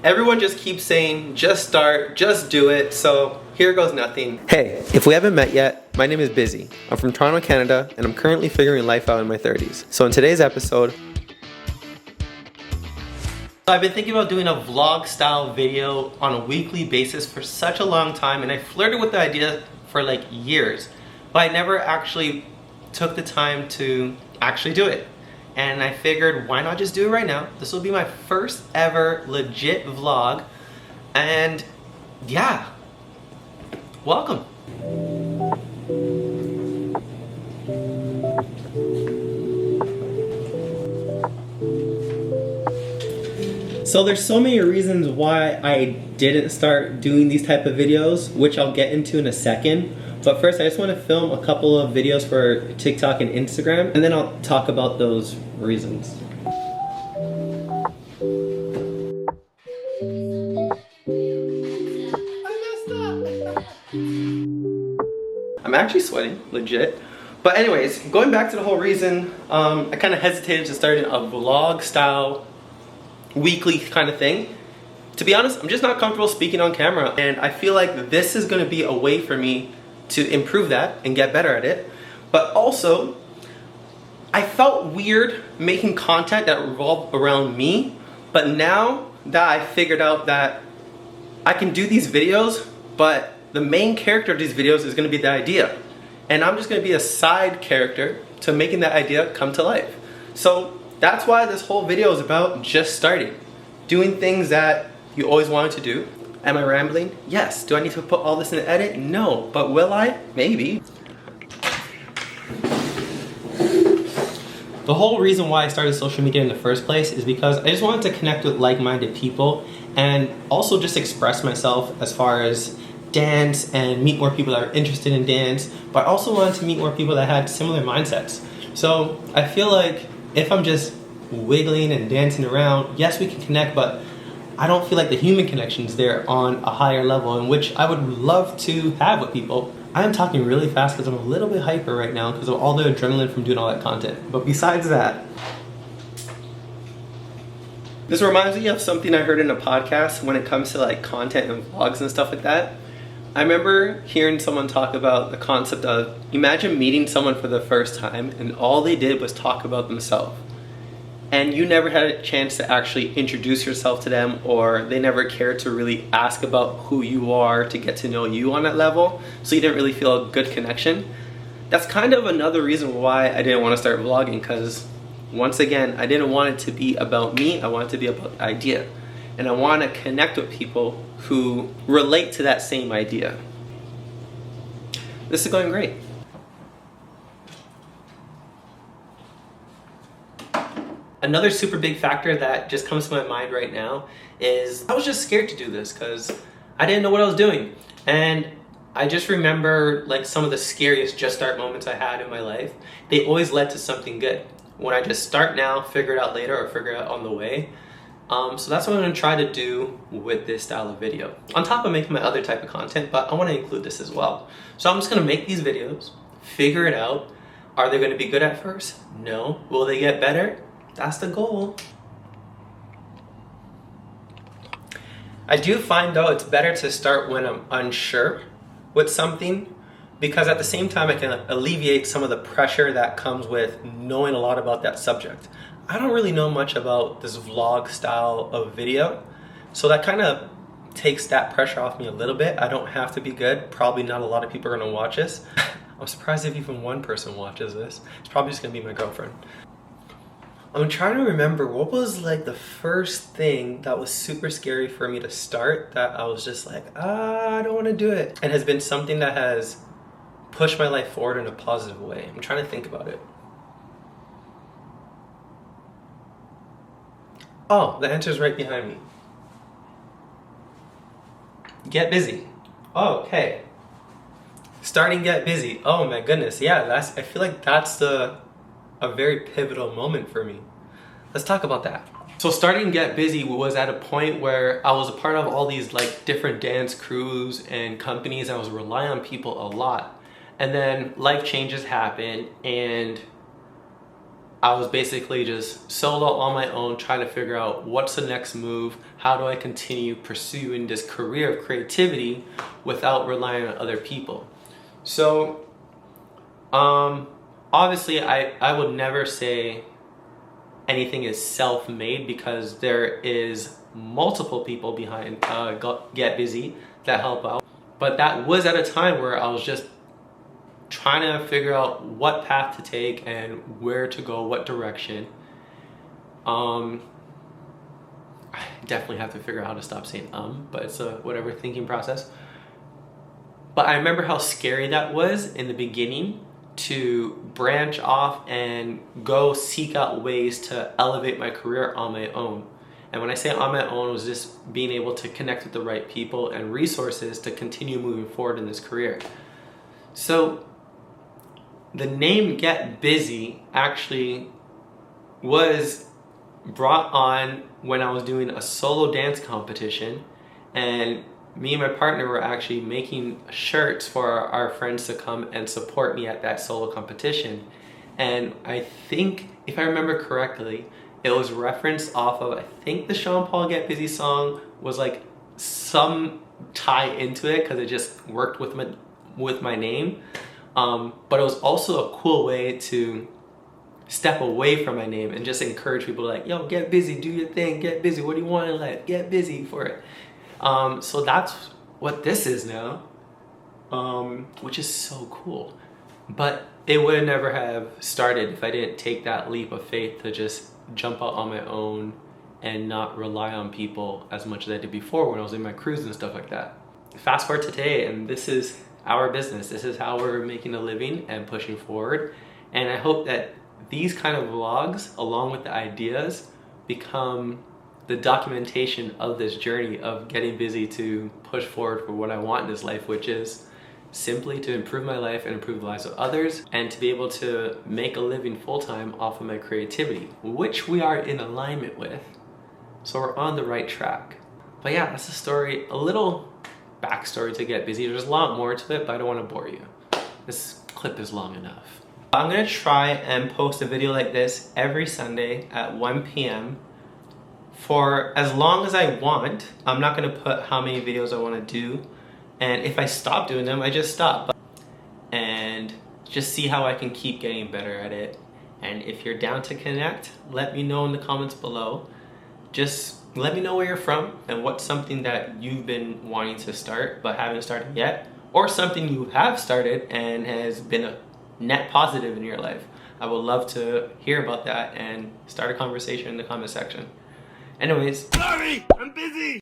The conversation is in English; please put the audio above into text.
Everyone just keeps saying, just start, just do it, so here goes nothing. Hey, if we haven't met yet, my name is Bizzy. I'm from Toronto, Canada, and I'm currently figuring life out in my 30s. So in today's episode, I've been thinking about doing a vlog style video on a weekly basis for such a long time, and I flirted with the idea for like years, but I never actually took the time to actually do it. And I figured, why not just do it right now? This will be my first ever legit vlog, and yeah, welcome. So there's so many reasons why I didn't start doing these type of videos, which I'll get into in a second. But first, I just want to film a couple of videos for TikTok and Instagram, and then I'll talk about those reasons. I'm actually sweating, legit. But anyways, going back to the whole reason, I kind of hesitated to start a vlog style weekly kind of thing. To be honest, I'm just not comfortable speaking on camera, and I feel like this is going to be a way for me to improve that and get better at it. But also, I felt weird making content that revolved around me, but now that I figured out that I can do these videos, but the main character of these videos is going to be the idea, and I'm just going to be a side character to making that idea come to life. So that's why this whole video is about just starting, doing things that you always wanted to do. Am I rambling? Yes. Do I need to put all this in the edit? No. But will I? Maybe. The whole reason why I started social media in the first place is because I just wanted to connect with like-minded people and also just express myself as far as dance and meet more people that are interested in dance, but I also wanted to meet more people that had similar mindsets. So I feel like if I'm just wiggling and dancing around, yes, we can connect, but I don't feel like the human connection is there on a higher level, in which I would love to have with people. I'm talking really fast because I'm a little bit hyper right now because of all the adrenaline from doing all that content. But besides that, this reminds me of something I heard in a podcast when it comes to like content and vlogs and stuff like that. I remember hearing someone talk about the concept of, imagine meeting someone for the first time and all they did was talk about themselves. And you never had a chance to actually introduce yourself to them, or they never cared to really ask about who you are to get to know you on that level, so you didn't really feel a good connection. That's kind of another reason why I didn't want to start vlogging, because once again, I didn't want it to be about me, I want it to be about the idea. And I want to connect with people who relate to that same idea. This is going great. Another super big factor that just comes to my mind right now is I was just scared to do this because I didn't know what I was doing. And I just remember like some of the scariest just start moments I had in my life. They always led to something good. When I just start now, figure it out later, or figure it out on the way. So that's what I'm going to try to do with this style of video. On top of making my other type of content, but I want to include this as well. So I'm just going to make these videos, figure it out. Are they going to be good at first? No. Will they get better? That's the goal. I do find though it's better to start when I'm unsure with something, because at the same time I can alleviate some of the pressure that comes with knowing a lot about that subject. I don't really know much about this vlog style of video, so that kind of takes that pressure off me a little bit. I don't have to be good. Probably not a lot of people are gonna watch this. I'm surprised if even one person watches this. It's probably just gonna be my girlfriend. I'm trying to remember what was like the first thing that was super scary for me to start, that I was just like, I don't want to do it, and has been something that has pushed my life forward in a positive way. I'm trying to think about it. Oh, the answer's right behind me. Get Bizzy. Oh, okay. Starting Get Bizzy. Oh my goodness, yeah, I feel like that's a very pivotal moment for me. Let's talk about that. So starting Get Bizzy was at a point where I was a part of all these like different dance crews and companies, and I was relying on people a lot. And then life changes happen, and I was basically just solo on my own, trying to figure out what's the next move, how do I continue pursuing this career of creativity without relying on other people. So obviously I would never say anything is self-made, because there is multiple people behind Get Bizzy that help out. But that was at a time where I was just trying to figure out what path to take and where to go, what direction. I definitely have to figure out how to stop saying but it's a whatever thinking process. But I remember how scary that was in the beginning, to branch off and go seek out ways to elevate my career on my own. And when I say on my own, it was just being able to connect with the right people and resources to continue moving forward in this career. So the name Get Bizzy actually was brought on when I was doing a solo dance competition, and me and my partner were actually making shirts for our friends to come and support me at that solo competition. And I think, if I remember correctly, it was referenced off of, I think the Sean Paul Get Bizzy song was like some tie into it, because it just worked with my name. But it was also a cool way to step away from my name and just encourage people like, yo, get busy, do your thing, get busy, what do you want in life, get busy for it. So that's what this is now, which is so cool. But it would never have started if I didn't take that leap of faith to just jump out on my own and not rely on people as much as I did before when I was in my crews and stuff like that. Fast forward to today, and this is our business. This is how we're making a living and pushing forward. And I hope that these kind of vlogs, along with the ideas, become the documentation of this journey of getting busy to push forward for what I want in this life, which is simply to improve my life and improve the lives of others, and to be able to make a living full-time off of my creativity, which we are in alignment with. So we're on the right track. But yeah, that's the story, a little backstory to Get Bizzy. There's a lot more to it, but I don't want to bore you. This clip is long enough. I'm gonna try and post a video like this every Sunday at 1 p.m. for as long as I want. I'm not gonna put how many videos I want to do, and if I stop doing them, I just stop, and just see how I can keep getting better at it. And if you're down to connect, let me know in the comments below. Just let me know where you're from and what's something that you've been wanting to start but haven't started yet, or something you have started and has been a net positive in your life. I would love to hear about that and start a conversation in the comment section. Anyways, sorry, I'm busy.